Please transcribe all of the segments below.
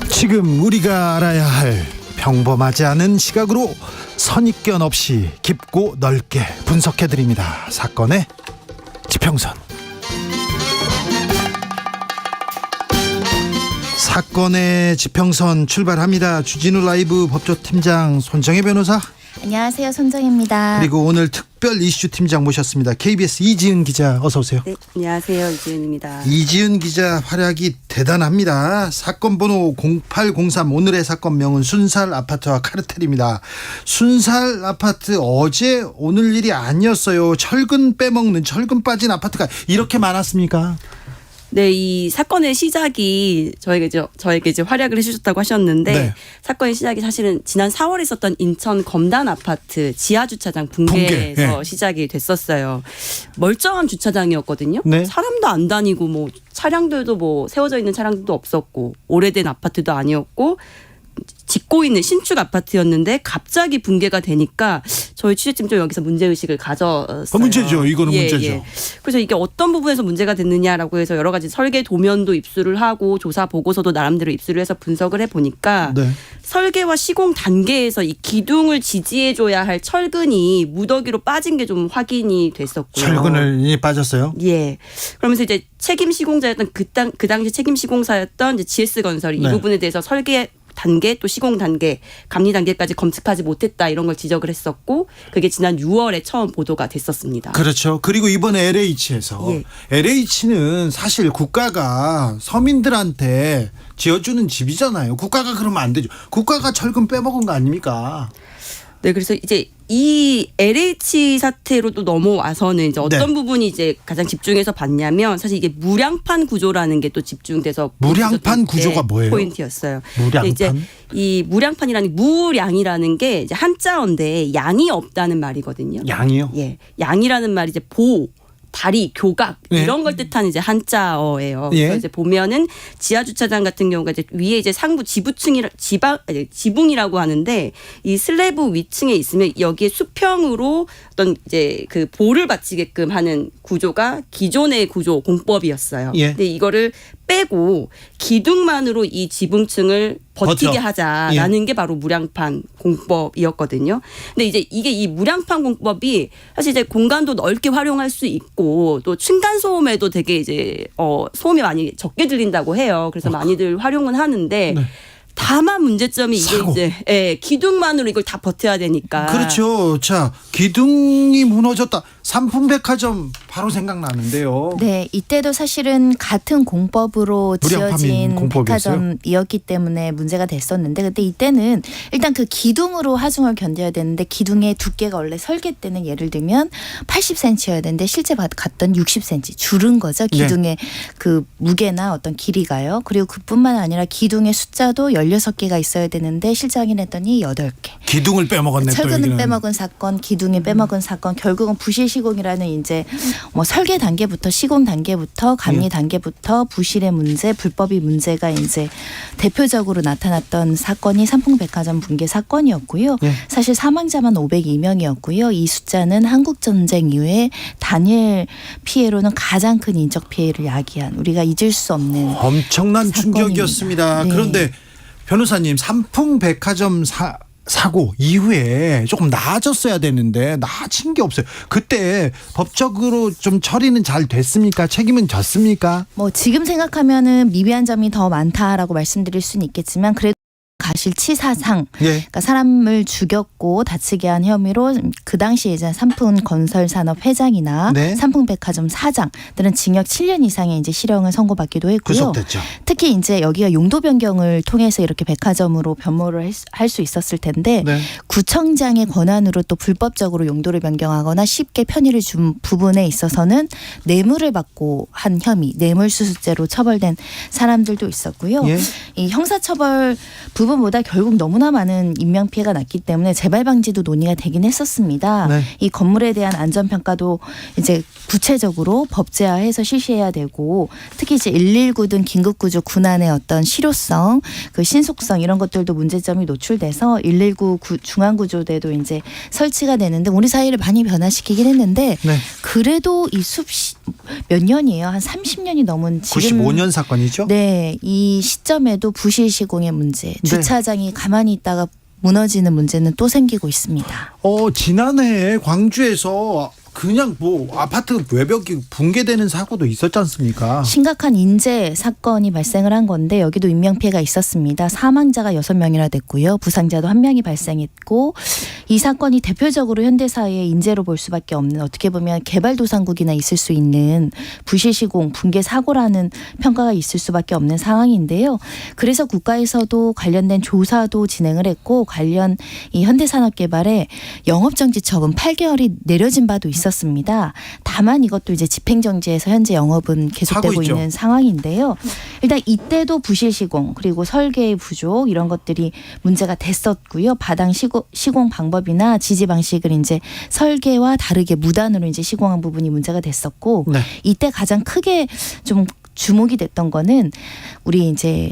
지금 우리가 알아야 할 평범하지 않은 시각으로 선입견 없이 깊고 넓게 분석해드립니다. 사건의 지평선. 사건의 지평선 출발합니다. 주진우 라이브 법조팀장 손정혜 변호사. 안녕하세요, 손정혜입니다. 그리고 오늘 특별 이슈 팀장 모셨습니다. KBS 이지은 기자, 어서 오세요. 네, 안녕하세요, 이지은입니다. 이지은 기자 활약이 대단합니다. 사건 번호 0803, 오늘의 사건명은 순살 아파트와 카르텔입니다. 순살 아파트, 어제 오늘 일이 아니었어요. 철근 빼먹는, 철근 빠진 아파트가 이렇게 많았습니까? 네, 이 사건의 시작이 저에게 이제 활약을 해주셨다고 하셨는데, 네. 사건의 시작이 사실은 지난 4월에 있었던 인천 검단 아파트 지하 주차장 붕괴에서 네. 시작이 됐었어요. 멀쩡한 주차장이었거든요. 네. 사람도 안 다니고 뭐 차량들도 뭐 세워져 있는 차량들도 없었고 오래된 아파트도 아니었고 짓고 있는 신축 아파트였는데 갑자기 붕괴가 되니까 저희 취재팀 여기서 문제의식을 가졌어요. 문제죠. 이거는 문제죠. 그래서 이게 어떤 부분에서 문제가 됐느냐라고 해서 여러 가지 설계 도면도 입수를 하고 조사 보고서도 나름대로 입수를 해서 분석을 해보니까 네. 설계와 시공 단계에서 이 기둥을 지지해줘야 할 철근이 무더기로 빠진 게 좀 확인이 됐었고요. 철근이 빠졌어요? 예. 그러면서 이제 책임 시공자였던 그 당시 책임 시공사였던 이제 GS건설이 네. 이 부분에 대해서 설계 단계 또 시공 단계, 감리 단계까지 검측하지 못했다 이런 걸 지적을 했었고 그게 지난 6월에 처음 보도가 됐었습니다. 그렇죠. 그리고 이번에 LH에서 LH는 사실 국가가 서민들한테 지어주는 집이잖아요. 국가가 그러면 안 되죠. 국가가 철근 빼먹은 거 아닙니까? 네, 그래서 이제 이 LH 사태로 또 넘어와서는 이제 어떤 네. 부분이 이제 가장 집중해서 봤냐면 사실 이게 무량판 구조라는 게 또 집중돼서 무량판 구조가 뭐예요? 포인트였어요. 무량판? 이제 이 무량판이라는 무량이라는 게 이제 한자어인데 양이 없다는 말이거든요. 양이요? 예, 양이라는 말이 이제 보, 다리, 교각 네. 이런 걸 뜻하는 이제 한자어예요. 예. 그래서 이제 보면은 지하 주차장 같은 경우가 이제 위에 이제 상부 지붕이라고 하는데 이 슬래브 위층에 있으면 여기에 수평으로 어떤 이제 그 보를 받치게끔 하는 구조가 기존의 구조 공법이었어요. 예. 근데 이거를 빼고 기둥만으로 이 지붕층을 버티게 하자라는 게 바로 무량판 공법이었거든요. 근데 이제 이게 이 무량판 공법이 사실 이제 공간도 넓게 활용할 수 있고 또 층간 소음에도 되게 이제 소음이 많이 적게 들린다고 해요. 그래서 많이들 활용은 하는데 네. 다만 문제점이 이게 사고. 이제 기둥만으로 이걸 다 버텨야 되니까. 그렇죠. 자, 기둥이 무너졌다. 삼풍백화점 바로 생각나는데요. 네, 이때도 사실은 같은 공법으로 무량판인 지어진 공법이었어요? 백화점이었기 때문에 문제가 됐었는데 그때 이때는 일단 그 기둥으로 하중을 견뎌야 되는데 기둥의 두께가 원래 설계 때는 예를 들면 80cm여야 되는데 실제 갔던 60cm 줄은 거죠. 기둥의 그 무게나 어떤 길이가요. 그리고 그뿐만 아니라 기둥의 숫자도 16개가 있어야 되는데 실제 확인했더니 8개. 기둥을 빼먹었네. 또 철근을 여기는. 빼먹은 사건, 기둥이 빼먹은 사건, 결국은 부실 시공이라는 이제 뭐 설계 단계부터 시공 단계부터 감리 단계부터 부실의 문제, 불법이 문제가 이제 대표적으로 나타났던 사건이 삼풍백화점 붕괴 사건이었고요. 사실 사망자만 502명이었고요. 이 숫자는 한국 전쟁 이후에 단일 피해로는 가장 큰 인적 피해를 야기한 우리가 잊을 수 없는 엄청난 사건입니다. 충격이었습니다. 네. 그런데 변호사님, 삼풍백화점 사고 이후에 조금 나아졌어야 되는데 나아진 게 없어요. 그때 법적으로 좀 처리는 잘 됐습니까? 책임은 졌습니까? 뭐 지금 생각하면은 미비한 점이 더 많다라고 말씀드릴 수는 있겠지만 그래도 가실치사상, 그러니까 사람을 죽였고 다치게 한 혐의로 그 당시에 이제 삼풍건설산업 회장이나 네. 삼풍백화점 사장들은 징역 7년 이상의 이제 실형을 선고받기도 했고요. 구속됐죠. 특히 이제 여기가 용도 변경을 통해서 이렇게 백화점으로 변모를 할 수 있었을 텐데 네. 구청장의 권한으로 또 불법적으로 용도를 변경하거나 쉽게 편의를 준 부분에 있어서는 뇌물을 받고 한 혐의, 뇌물수수죄로 처벌된 사람들도 있었고요. 예. 이 형사처벌 부분보다 결국 너무나 많은 인명피해가 났기 때문에 재발 방지도 논의가 되긴 했었습니다. 네. 이 건물에 대한 안전평가도 이제 구체적으로 법제화해서 실시해야 되고 특히 이제 119 등 긴급구조 군안의 어떤 실효성, 그 신속성 이런 것들도 문제점이 노출돼서 119 중앙구조대도 이제 설치가 되는데 우리 사회를 많이 변화시키긴 했는데 네. 그 그래도 이 몇 년이에요. 한 30년이 넘은 지금 95년 사건이죠? 네, 이 시점에도 부실 시공의 문제, 주차장이 가만히 있다가 무너지는 문제는 또 생기고 있습니다. 지난해 광주에서 그냥 뭐 아파트 외벽이 붕괴되는 사고도 있었지 않습니까? 심각한 인재 사건이 발생을 한 건데 여기도 인명피해가 있었습니다. 사망자가 6명이나 됐고요. 부상자도 1명이 발생했고 이 사건이 대표적으로 현대사회의 인재로 볼 수밖에 없는 어떻게 보면 개발도상국이나 있을 수 있는 부실시공, 붕괴 사고라는 평가가 있을 수밖에 없는 상황인데요. 그래서 국가에서도 관련된 조사도 진행을 했고 관련 이 현대산업개발에 영업정지 처분 8개월이 내려진 바도 있습니다. 다만 이것도 이제 집행정지에서 현재 영업은 계속되고 있는 상황인데요. 일단 이때도 부실시공 그리고 설계의 부족 이런 것들이 문제가 됐었고요. 바닥 시공 방법이나 지지 방식을 이제 설계와 다르게 무단으로 이제 시공한 부분이 문제가 됐었고 네. 이때 가장 크게 좀 주목이 됐던 거는 우리 이제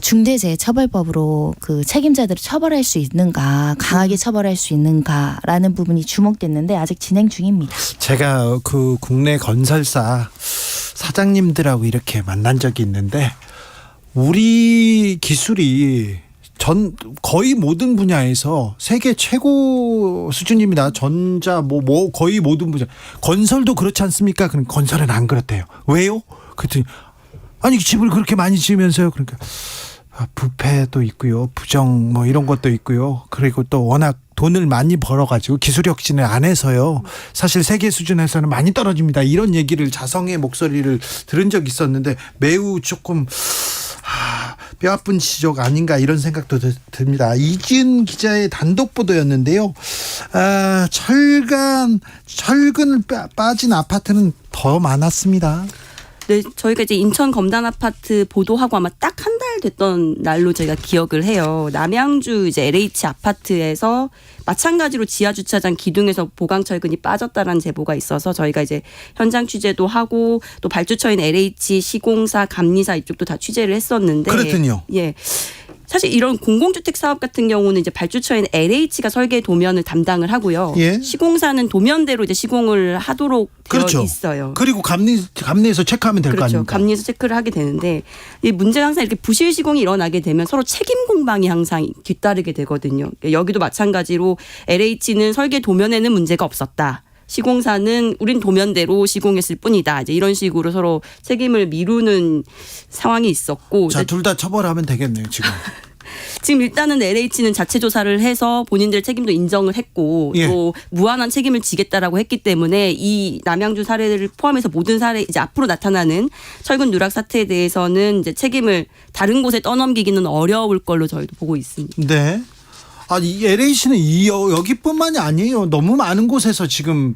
중대재해처벌법으로 그 책임자들을 처벌할 수 있는가, 강하게 처벌할 수 있는가라는 부분이 주목됐는데 아직 진행 중입니다. 제가 그 국내 건설사 사장님들하고 이렇게 만난 적이 있는데 우리 기술이 거의 모든 분야에서 세계 최고 수준입니다. 전자 뭐 거의 모든 분야. 건설도 그렇지 않습니까? 그럼 건설은 안 그렇대요. 왜요? 그랬더니 아니 집을 그렇게 많이 지으면서요. 그러니까 부패도 있고요. 부정 뭐 이런 것도 있고요. 그리고 또 워낙 돈을 많이 벌어가지고 기술 혁신을 안 해서요. 사실 세계 수준에서는 많이 떨어집니다. 이런 얘기를 자성의 목소리를 들은 적이 있었는데 매우 조금 뼈아픈 지적 아닌가 이런 생각도 듭니다. 이지은 기자의 단독 보도였는데요. 철근을 빠진 아파트는 더 많았습니다. 네, 저희가 이제 인천 검단 아파트 보도하고 아마 딱 한 달 됐던 날로 저희가 기억을 해요. 남양주 이제 LH 아파트에서 마찬가지로 지하 주차장 기둥에서 보강 철근이 빠졌다라는 제보가 있어서 저희가 이제 현장 취재도 하고 또 발주처인 LH 시공사, 감리사 이쪽도 다 취재를 했었는데 그렇군요. 예. 사실 이런 공공주택 사업 같은 경우는 이제 발주처인 LH가 설계 도면을 담당을 하고요. 예. 시공사는 도면대로 이제 시공을 하도록 되어 그렇죠. 있어요. 그리고 감리에서 체크하면 될 거 그렇죠. 아닙니까? 감리에서 체크를 하게 되는데 이 문제가 항상 이렇게 부실 시공이 일어나게 되면 서로 책임 공방이 항상 뒤따르게 되거든요. 여기도 마찬가지로 LH는 설계 도면에는 문제가 없었다. 시공사는 우린 도면대로 시공했을 뿐이다. 이제 이런 식으로 서로 책임을 미루는 상황이 있었고. 자, 둘 다 처벌하면 되겠네요, 지금. 지금 일단은 LH는 자체 조사를 해서 본인들 책임도 인정을 했고 예. 또 무한한 책임을 지겠다라고 했기 때문에 이 남양주 사례를 포함해서 모든 사례 이제 앞으로 나타나는 철근 누락 사태에 대해서는 이제 책임을 다른 곳에 떠넘기기는 어려울 걸로 저희도 보고 있습니다. 네. 이 LH는 여기뿐만이 아니에요. 너무 많은 곳에서 지금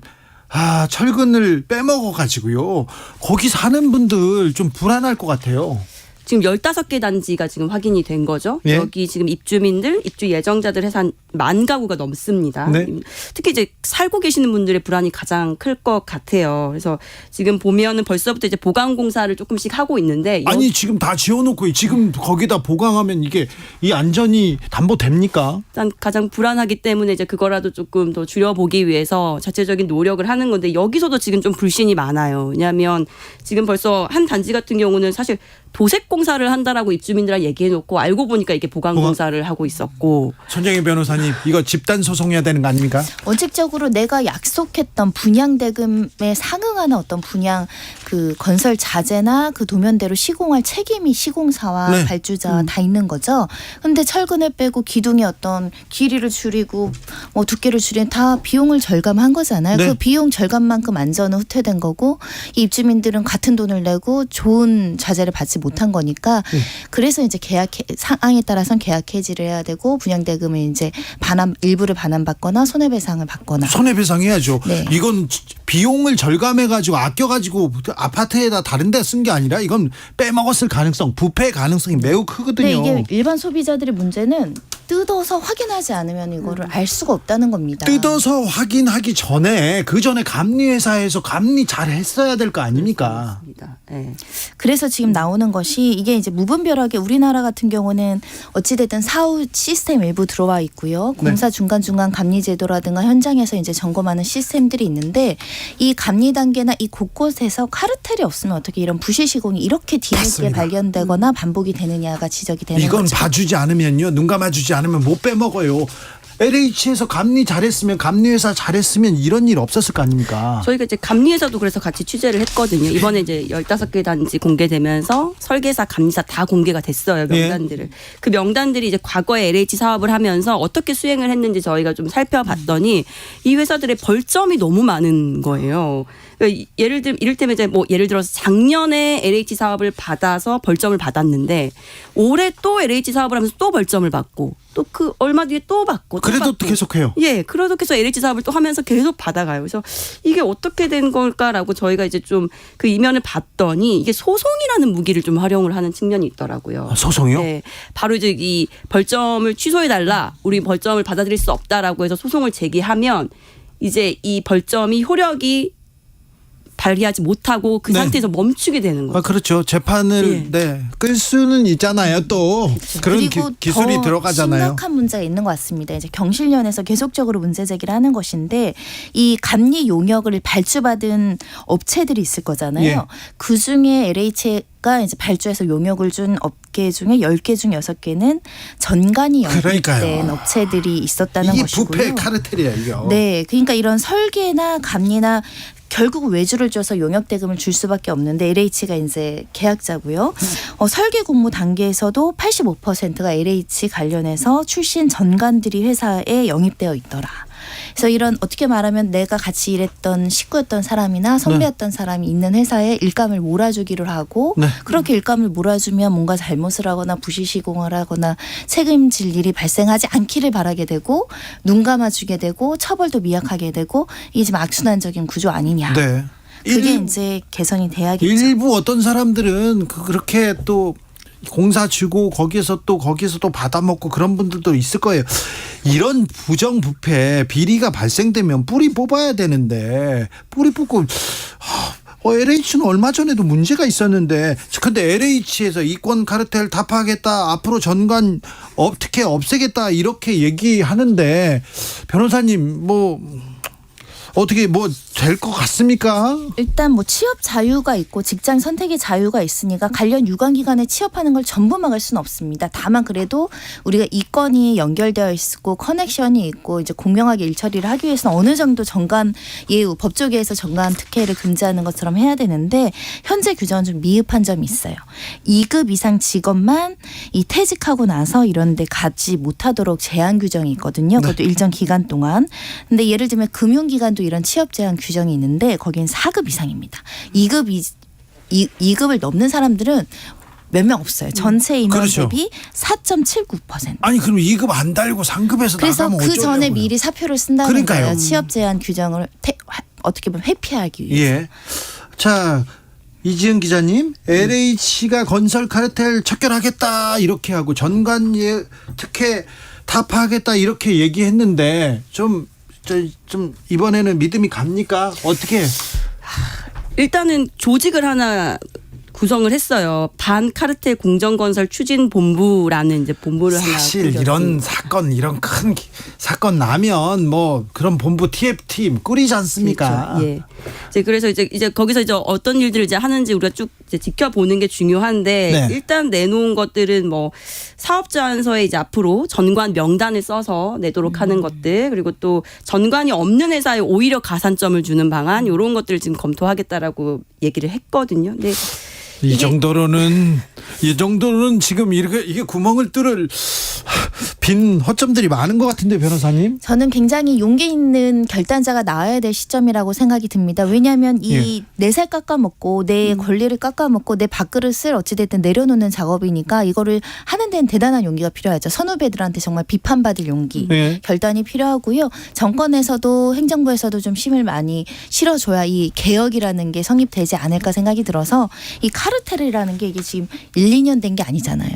철근을 빼먹어 가지고요. 거기 사는 분들 좀 불안할 것 같아요. 지금 15개 단지가 지금 확인이 된 거죠. 예? 여기 지금 입주민들, 입주 예정자들 해서 한 10,000가구가 넘습니다. 네. 특히 이제 살고 계시는 분들의 불안이 가장 클 것 같아요. 그래서 지금 보면은 벌써부터 이제 보강 공사를 조금씩 하고 있는데 아니 지금 다 지어놓고 지금 거기다 보강하면 이게 이 안전이 담보됩니까? 일단 가장 불안하기 때문에 이제 그거라도 조금 더 줄여보기 위해서 자체적인 노력을 하는 건데 여기서도 지금 좀 불신이 많아요. 왜냐하면 지금 벌써 한 단지 같은 경우는 사실 도색 공사를 한다라고 입주민들랑 얘기해놓고 알고 보니까 이게 보강 공사를 하고 있었고. 손정희 변호사님 이거 집단 소송해야 되는 거 아닙니까? 원칙적으로 내가 약속했던 분양 대금에 상응하는 어떤 분양 그 건설 자재나 그 도면대로 시공할 책임이 시공사와 네. 발주자 다 있는 거죠. 그런데 철근을 빼고 기둥의 어떤 길이를 줄이고 뭐 두께를 줄이는 다 비용을 절감한 거잖아요. 네. 그 비용 절감만큼 안전은 후퇴된 거고 이 입주민들은 같은 돈을 내고 좋은 자재를 받지 못한 거니까 그래서 이제 계약 상황에 따라서는 계약 해지를 해야 되고 분양 대금을 이제 일부를 반환받거나 손해배상을 받거나. 손해배상해야죠. 네. 이건 비용을 절감해가지고 아껴가지고 아파트에다 다른 데 쓴 게 아니라 이건 빼먹었을 가능성, 부패 가능성이 매우 크거든요. 네, 이게 일반 소비자들의 문제는 뜯어서 확인하지 않으면 이거를 알 수가 없다는 겁니다. 뜯어서 확인하기 전에 그 전에 감리회사에서 감리 잘 했어야 될 거 아닙니까? 맞습니다. 예. 그래서 지금 나오는 것이 이게 이제 무분별하게 우리나라 같은 경우는 어찌됐든 사후 시스템 일부 들어와 있고요. 공사 중간중간 감리 제도라든가 현장에서 이제 점검하는 시스템들이 있는데 이 감리 단계나 이 곳곳에서 카르텔이 없으면 어떻게 이런 부실 시공이 이렇게 뒤늦게 맞습니다. 발견되거나 반복이 되느냐가 지적이 되는 이건 거죠. 봐주지 않으면요, 눈 감아주지 않으면 못 빼먹어요. LH에서 감리 잘했으면, 감리회사 잘했으면 이런 일 없었을 거 아닙니까? 저희가 이제 감리에서도 그래서 같이 취재를 했거든요. 이번에 이제 15개 단지 공개되면서 설계사, 감리사 다 공개가 됐어요. 명단들을. 그 명단들이 이제 과거에 LH 사업을 하면서 어떻게 수행을 했는지 저희가 좀 살펴봤더니 이 회사들의 벌점이 너무 많은 거예요. 그러니까 이를테면 이제 뭐 예를 들어서 작년에 LH 사업을 받아서 벌점을 받았는데 올해 또 LH 사업을 하면서 또 벌점을 받고 또 그 얼마 뒤에 또 받고 또 그래도 받고. 계속해요. 예, 그래도 계속 LH 사업을 또 하면서 계속 받아가요. 그래서 이게 어떻게 된 걸까라고 저희가 이제 좀 그 이면을 봤더니 이게 소송이라는 무기를 좀 활용을 하는 측면이 있더라고요. 아, 소송이요? 네, 바로 이제 이 벌점을 취소해달라, 우리 벌점을 받아들일 수 없다라고 해서 소송을 제기하면 이제 이 벌점이 효력이 발휘하지 못하고 그 네. 상태에서 멈추게 되는 거죠. 아, 그렇죠. 재판을 끌 수는 있잖아요. 또 그런 그리고 기술이 더 들어가잖아요. 심각한 문제가 있는 것 같습니다. 이제 경실련에서 계속적으로 문제 제기를 하는 것인데 이 감리 용역을 발주받은 업체들이 있을 거잖아요. 예. 그 중에 LH가 이제 발주해서 용역을 준 업계 중에 10개 중 6개는 전관이 연결된 그러니까요. 업체들이 있었다는 이게 것이고요. 부패 카르텔이야, 이거. 네, 그러니까 이런 설계나 감리나 결국 외주를 줘서 용역 대금을 줄 수밖에 없는데 LH가 이제 계약자고요. 설계 공모 단계에서도 85%가 LH 관련해서 출신 전관들이 회사에 영입되어 있더라. 그래서 이런 어떻게 말하면 내가 같이 일했던 식구였던 사람이나 선배였던 사람이 있는 회사에 일감을 몰아주기를 하고 네. 그렇게 일감을 몰아주면 뭔가 잘못을 하거나 부실 시공을 하거나 책임질 일이 발생하지 않기를 바라게 되고 눈 감아주게 되고 처벌도 미약하게 되고 이게 지금 악순환적인 구조 아니냐. 네. 그게 이제 개선이 돼야겠죠. 일부 어떤 사람들은 그렇게 또 공사 주고 거기에서 또 받아먹고 그런 분들도 있을 거예요. 이런 부정부패 비리가 발생되면 뿌리 뽑아야 되는데 뿌리 뽑고 LH는 얼마 전에도 문제가 있었는데 근데 LH에서 이권 카르텔 다 파하겠다, 앞으로 전관 어떻게 없애겠다 이렇게 얘기하는데 변호사님 뭐 어떻게 뭐 될 것 같습니까? 일단 뭐 취업 자유가 있고 직장 선택의 자유가 있으니까 관련 유관기관에 취업하는 걸 전부 막을 수는 없습니다. 다만 그래도 우리가 이권이 연결되어 있고 커넥션이 있고 이제 공명하게 일처리를 하기 위해서는 어느 정도 정관 예우 법조계에서 정관 특혜를 금지하는 것처럼 해야 되는데 현재 규정은 좀 미흡한 점이 있어요. 2급 이상 직업만 이 퇴직하고 나서 이런 데 가지 못하도록 제한 규정이 있거든요. 그것도 일정 기간 동안. 근데 예를 들면 금융기관도 이런 취업 제한 규정이 있는데 거긴 4급 이상입니다. 2급을 넘는 사람들은 몇 명 없어요. 전체 인원 그렇죠. 대비 4.79%. 아니 그럼 2급 안 달고 3급에서 그래서 나가면 그 어쩌려고요? 전에 미리 사표를 쓴다는 그러니까요. 거예요. 취업 제한 규정을 어떻게 보면 회피하기 위해서. 예. 자, 이지은 기자님, LH가 건설 카르텔 척결하겠다 이렇게 하고 전관 특혜 다 파하겠다 이렇게 얘기했는데 좀 이번에는 믿음이 갑니까? 어떻게? 일단은 조직을 하나 구성을 했어요. 반카르텔 공정건설 추진본부라는 이제 본부를 하나. 사실 이런 사건, 이런 큰 사건 나면 뭐 그런 본부 TF팀 꾸리지 않습니까? 그렇죠. 예. 그래서 이제 거기서 이제 어떤 일들을 이제 하는지 우리가 쭉 이제 지켜보는 게 중요한데 네. 일단 내놓은 것들은 뭐 사업 제안서에 이제 앞으로 전관 명단을 써서 내도록 하는 것들, 그리고 또 전관이 없는 회사에 오히려 가산점을 주는 방안, 이런 것들을 지금 검토하겠다라고 얘기를 했거든요. 근데 이 정도로는 지금 이게 구멍을 뚫을 빈 허점들이 많은 것 같은데 변호사님? 저는 굉장히 용기 있는 결단자가 나와야 될 시점이라고 생각이 듭니다. 왜냐하면 이 내 살 깎아먹고 내 권리를 깎아먹고 내 밥그릇을 어찌됐든 내려놓는 작업이니까 이거를 하는 데는 대단한 용기가 필요하죠. 선후배들한테 정말 비판받을 용기, 결단이 필요하고요. 정권에서도 행정부에서도 좀 힘을 많이 실어줘야 이 개혁이라는 게 성립되지 않을까 생각이 들어서 이 카르텔이라는 게 이게 지금 1, 2년 된 게 아니잖아요.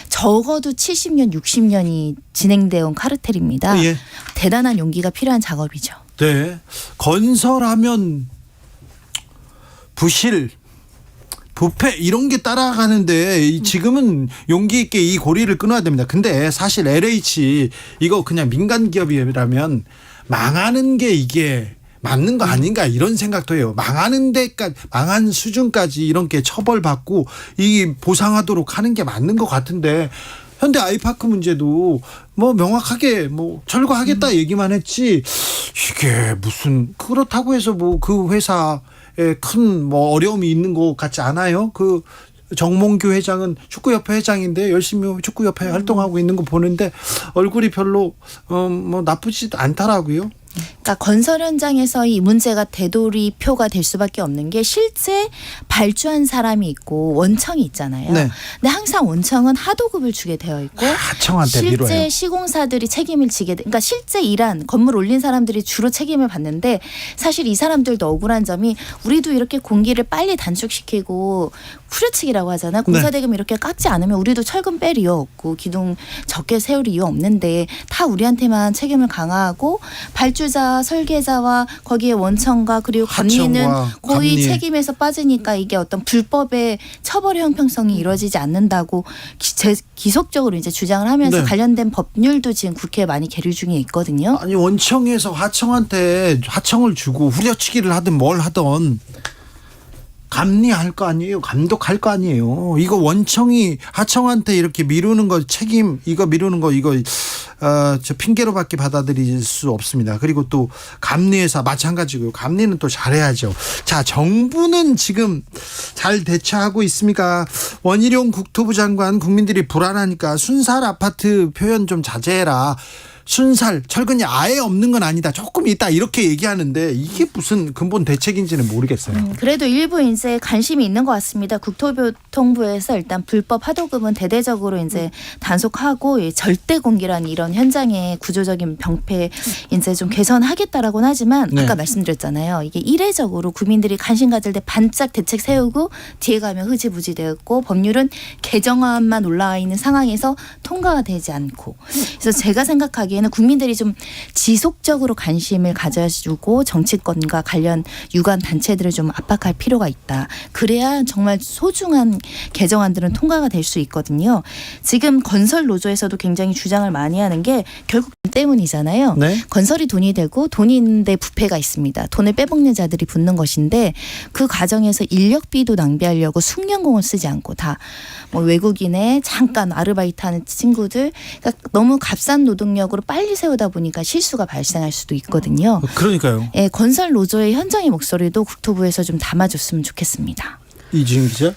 적어도 70년, 60년이 진행되어 온 카르텔입니다. 예. 대단한 용기가 필요한 작업이죠. 네. 건설하면 부실, 부패 이런 게 따라가는데 지금은 용기 있게 이 고리를 끊어야 됩니다. 근데 사실 LH 이거 그냥 민간 기업이라면 망하는 게 이게 맞는 거 아닌가 이런 생각도 해요. 망하는 데까지 망한 수준까지 이런 게 처벌받고 이 보상하도록 하는 게 맞는 것 같은데 현대 아이파크 문제도 뭐 명확하게 뭐 철거하겠다 얘기만 했지 이게 무슨 그렇다고 해서 뭐 그 회사에 큰 뭐 어려움이 있는 것 같지 않아요. 그 정몽규 회장은 축구협회 회장인데 열심히 축구협회 활동하고 있는 거 보는데 얼굴이 별로 뭐 나쁘지도 않더라고요. 그러니까 건설 현장에서 이 문제가 되돌이표가 될 수밖에 없는 게 실제 발주한 사람이 있고 원청이 있잖아요. 네. 근데 항상 원청은 하도급을 주게 되어 있고 하청한테 실제 미뤄요. 시공사들이 책임을 지게 그러니까 실제 일한 건물 올린 사람들이 주로 책임을 받는데 사실 이 사람들도 억울한 점이 우리도 이렇게 공기를 빨리 단축시키고 후려치기라고 하잖아. 공사대금 이렇게 깎지 않으면 우리도 철근 뺄 이유 없고 기둥 적게 세울 이유 없는데 다 우리한테만 책임을 강화하고 발주자, 설계자와 거기에 원청과 그리고 감리는 하청과 거의 감리. 책임에서 빠지니까 이게 어떤 불법의 처벌의 형평성이 이루어지지 않는다고 기속적으로 이제 주장을 하면서 네. 관련된 법률도 지금 국회에 많이 계류 중에 있거든요. 아니 원청에서 하청한테 하청을 주고 후려치기를 하든 뭘 하든 감리할 거 아니에요. 감독할 거 아니에요. 이거 원청이 하청한테 이렇게 미루는 거 책임 이거 미루는 거 이거 저 핑계로밖에 받아들일 수 없습니다. 그리고 또 감리회사 마찬가지고요. 감리는 또 잘해야죠. 자, 정부는 지금 잘 대처하고 있습니까? 원희룡 국토부 장관 국민들이 불안하니까 순살 아파트 표현 좀 자제해라. 순살 철근이 아예 없는 건 아니다. 조금 있다 이렇게 얘기하는데 이게 무슨 근본 대책인지는 모르겠어요. 그래도 일부 이제 관심이 있는 것 같습니다. 국토교통부에서 일단 불법 하도급은 대대적으로 이제 단속하고 절대 공개란 이런 현장의 구조적인 병폐 이제 좀 개선하겠다라고는 하지만 네. 아까 말씀드렸잖아요. 이게 이례적으로 국민들이 관심 가질 때 반짝 대책 세우고 뒤에 가면 흐지부지 되었고 법률은 개정안만 올라와 있는 상황에서 통과가 되지 않고 그래서 제가 생각하기에는 국민들이 좀 지속적으로 관심을 가져주고 정치권과 관련 유관 단체들을 좀 압박할 필요가 있다. 그래야 정말 소중한 개정안들은 통과가 될 수 있거든요. 지금 건설 노조에서도 굉장히 주장을 많이 하는 게 결국 돈 때문이잖아요. 네. 건설이 돈이 되고 돈이 있는데 부패가 있습니다. 돈을 빼먹는 자들이 붙는 것인데 그 과정에서 인력비도 낭비하려고 숙련공을 쓰지 않고 다 뭐 외국인의 잠깐 아르바이트하는 친구들 그러니까 너무 값싼 노동력으로 빨리 세우다 보니까 실수가 발생할 수도 있거든요. 그러니까요. 예, 건설 노조의 현장의 목소리도 국토부에서 좀 담아줬으면 좋겠습니다. 이지은 기자.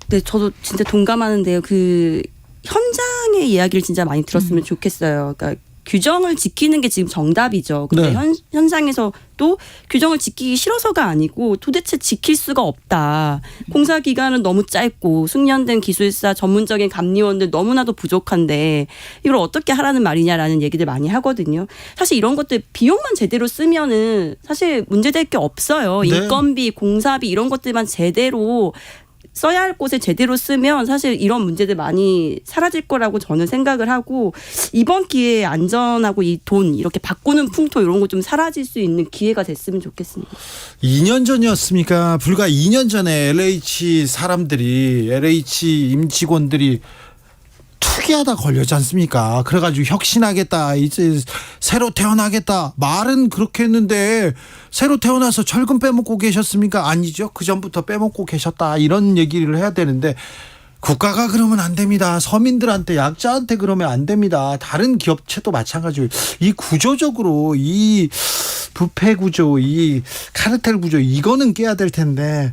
네, 저도 진짜 동감하는데요. 그 현장의 이야기를 진짜 많이 들었으면 좋겠어요. 그러니까 규정을 지키는 게 지금 정답이죠. 근데 네. 현장에서 또 규정을 지키기 싫어서가 아니고 도대체 지킬 수가 없다. 공사 기간은 너무 짧고 숙련된 기술사 전문적인 감리원들 너무나도 부족한데 이걸 어떻게 하라는 말이냐라는 얘기들 많이 하거든요. 사실 이런 것들 비용만 제대로 쓰면은 사실 문제될 게 없어요. 네. 인건비, 공사비 이런 것들만 제대로 써야 할 곳에 제대로 쓰면 사실 이런 문제들 많이 사라질 거라고 저는 생각을 하고 이번 기회에 안전하고 이 돈 이렇게 바꾸는 풍토 이런 거 좀 사라질 수 있는 기회가 됐으면 좋겠습니다. 2년 전이었습니까? 불과 2년 전에 LH 사람들이 LH 임직원들이 투기하다 걸렸지 않습니까? 그래가지고 혁신하겠다 이제 새로 태어나겠다 말은 그렇게 했는데 새로 태어나서 철근 빼먹고 계셨습니까? 아니죠. 그 전부터 빼먹고 계셨다 이런 얘기를 해야 되는데 국가가 그러면 안 됩니다. 서민들한테 약자한테 그러면 안 됩니다. 다른 기업체도 마찬가지로 이 구조적으로 이 부패 구조, 이 카르텔 구조 이거는 깨야 될 텐데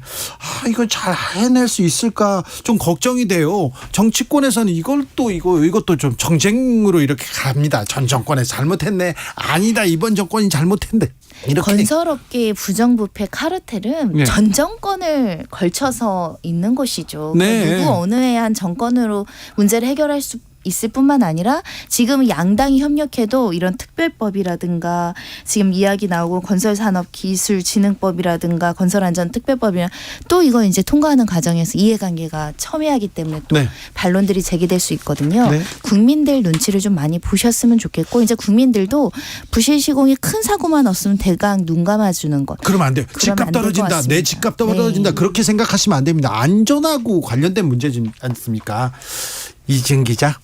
이거 잘 해낼 수 있을까 좀 걱정이 돼요. 정치권에서는 이것도 좀 정쟁으로 이렇게 갑니다. 전 정권에 잘못했네. 아니다 이번 정권이 잘못했네. 이렇게 건설업계의 부정부패 카르텔은 네. 전 정권을 걸쳐서 있는 것이죠. 네. 누구 어느 한 정권으로 문제를 해결할 수 있을 뿐만 아니라 지금 양당이 협력해도 이런 특별법이라든가 지금 이야기 나오고 건설산업기술진흥법이라든가 건설안전특별법이나 또 이거 이제 통과하는 과정에서 이해관계가 첨예하기 때문에 또 네. 반론들이 제기될 수 있거든요. 네. 국민들 눈치를 좀 많이 보셨으면 좋겠고 이제 국민들도 부실 시공이 큰 사고만 없으면 대강 눈 감아주는 것. 그러면 안 돼요. 그러면 집값 안될것 떨어진다. 내 같습니다. 집값 떨어진다. 네. 그렇게 생각하시면 안 됩니다. 안전하고 관련된 문제지 않습니까? 이지은 기자.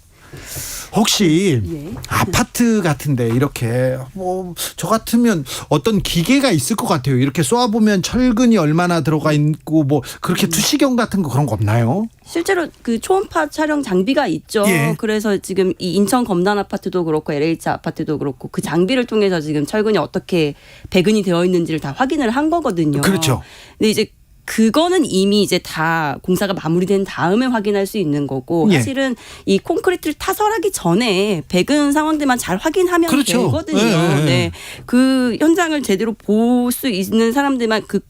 혹시 예. 아파트 같은데 이렇게 뭐 저 같으면 어떤 기계가 있을 것 같아요. 이렇게 쏘아보면 철근이 얼마나 들어가 있고 뭐 그렇게 투시경 같은 거 그런 거 없나요? 실제로 그 초음파 촬영 장비가 있죠. 예. 그래서 지금 이 인천 검단 아파트도 그렇고 LH 아파트도 그렇고 그 장비를 통해서 지금 철근이 어떻게 배근이 되어 있는지를 다 확인을 한 거거든요. 그렇죠. 근데 이제 그거는 이미 이제 다 공사가 마무리된 다음에 확인할 수 있는 거고 예. 사실은 이 콘크리트를 타설하기 전에 배근 상황들만 잘 확인하면 그렇죠. 되거든요. 예. 네. 그 현장을 제대로 볼 수 있는 사람들만 그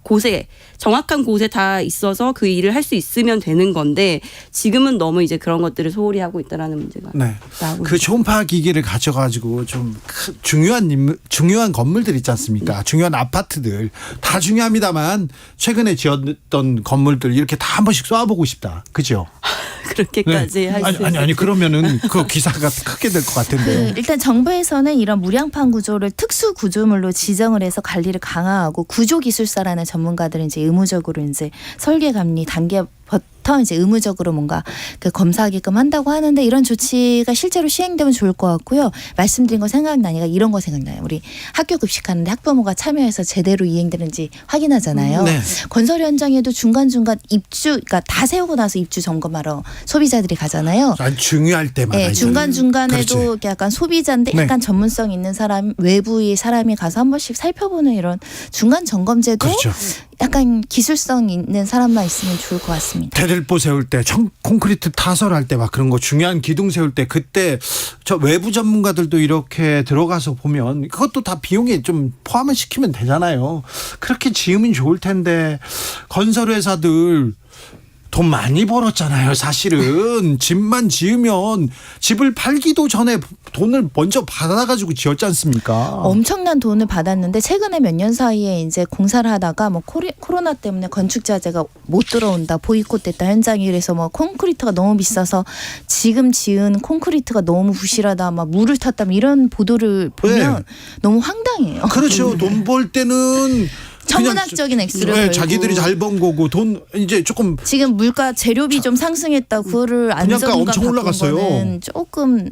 곳에 정확한 곳에 다 있어서 그 일을 할 수 있으면 되는 건데 지금은 너무 이제 그런 것들을 소홀히 하고 있다라는 문제가 네. 나오고 그 초음파 기기를 가져가지고 좀 중요한 건물들 있지 않습니까? 중요한 아파트들 다 중요합니다만 최근에 지었던 건물들 이렇게 다 한 번씩 쏘아보고 싶다. 그죠? 그렇게까지 할 수 아니 그러면은 그 기사가 크게 될 것 같은데요. 일단 정부에서는 이런 무량판 구조를 특수 구조물로 지정을 해서 관리를 강화하고 구조기술사라는 전문가들은 이제 의무적으로 이제 설계 감리 단계부터 이제 의무적으로 뭔가 그 검사하게끔 한다고 하는데 이런 조치가 실제로 시행되면 좋을 것 같고요. 말씀드린 거 생각나니까 이런 거 생각나요. 우리 학교 급식하는데 학부모가 참여해서 제대로 이행되는지 확인하잖아요. 네. 건설 현장에도 중간중간 입주, 그러니까 다 세우고 나서 입주 점검하러 소비자들이 가잖아요. 아니, 중요할 때마다. 네, 이제. 중간중간에도 그렇지. 약간 소비자인데 네. 약간 전문성 있는 사람, 외부의 사람이 가서 한 번씩 살펴보는 이런 중간 점검제도 그렇죠. 약간 기술성 있는 사람만 있으면 좋을 것 같습니다. 대들보 세울 때, 콘크리트 타설할 때 막 그런 거 중요한 기둥 세울 때 그때 저 외부 전문가들도 이렇게 들어가서 보면 그것도 다 비용에 좀 포함을 시키면 되잖아요. 그렇게 지으면 좋을 텐데 건설회사들 돈 많이 벌었잖아요. 사실은 집만 지으면 집을 팔기도 전에 돈을 먼저 받아가지고 지었지 않습니까? 엄청난 돈을 받았는데 최근에 몇 년 사이에 이제 공사를 하다가 뭐 코로나 때문에 건축 자재가 못 들어온다, 보이콧됐다 현장이 그래서 뭐 콘크리트가 너무 비싸서 지금 지은 콘크리트가 너무 부실하다, 막 물을 탔다 뭐 이런 보도를 보면 네. 너무 황당해요. 그렇죠. 돈 벌 때는 천문학적인 액수를 네, 벌고. 자기들이 잘 번 거고 돈 이제 조금 지금 물가 재료비 좀 상승했다 그거를 분양가 안정감 엄청 바꾼 올라갔어요. 거는 조금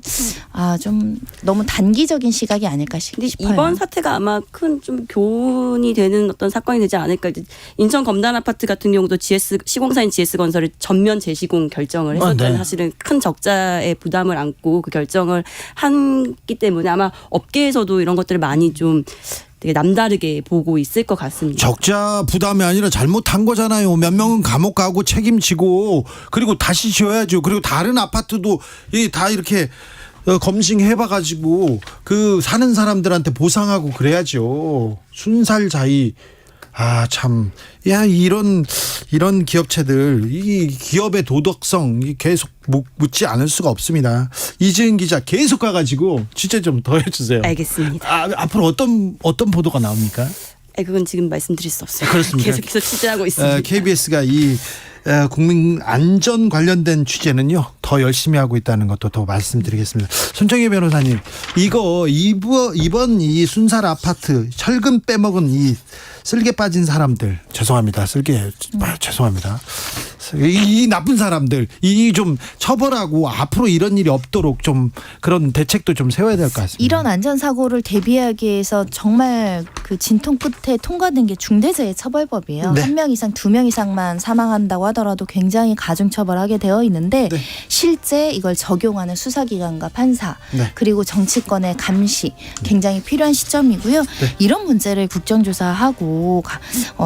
좀 너무 단기적인 시각이 아닐까 근데 싶어요. 이번 사태가 아마 큰 좀 교훈이 되는 어떤 사건이 되지 않을까. 인천 검단 아파트 같은 경우도 시공사인 GS건설이 전면 재시공 결정을 했었던 네. 사실은 큰 적자의 부담을 안고 그 결정을 했기 때문에 아마 업계에서도 이런 것들을 많이 좀 되게 남다르게 보고 있을 것 같습니다. 적자 부담이 아니라 잘못한 거잖아요. 몇 명은 감옥 가고 책임지고 그리고 다시 지어야죠. 그리고 다른 아파트도 다 이렇게 검증해봐가지고 그 사는 사람들한테 보상하고 그래야죠. 순살자의. 참, 이런 기업체들, 이 기업의 도덕성 계속 묻지 않을 수가 없습니다. 이지은 기자 계속 가가지고 취재 좀 더 해주세요. 알겠습니다. 앞으로 어떤 보도가 나옵니까? 그건 지금 말씀드릴 수 없어요. 그렇습니까? 계속해서 취재하고 있습니다. KBS가 이 국민 안전 관련된 취재는요 더 열심히 하고 있다는 것도 더 말씀드리겠습니다. 손정혜 변호사님, 이번 이 순살 아파트 철근 빼먹은 이 쓸개 빠진 사람들, 죄송합니다. 죄송합니다. 이 나쁜 사람들 이 좀 처벌하고 앞으로 이런 일이 없도록 좀 그런 대책도 좀 세워야 될 것 같습니다. 이런 안전사고를 대비하기 위해서 정말 그 진통 끝에 통과된 게 중대재해 처벌법이에요. 네. 1명 이상, 2명 이상만 사망한다고 하더라도 굉장히 가중처벌하게 되어 있는데 네. 실제 이걸 적용하는 수사기관과 판사 네. 그리고 정치권의 감시 굉장히 필요한 시점이고요. 네. 이런 문제를 국정조사하고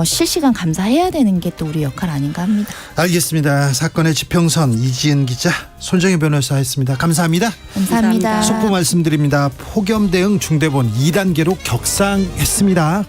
실시간 감사해야 되는 게 또 우리 역할 아닌가 합니다. 알겠습니다. 사건의 지평선 이지은 기자, 손정혜 변호사였습니다. 감사합니다. 감사합니다. 감사합니다. 속보 말씀드립니다. 폭염 대응 중대본 2단계로 격상했습니다.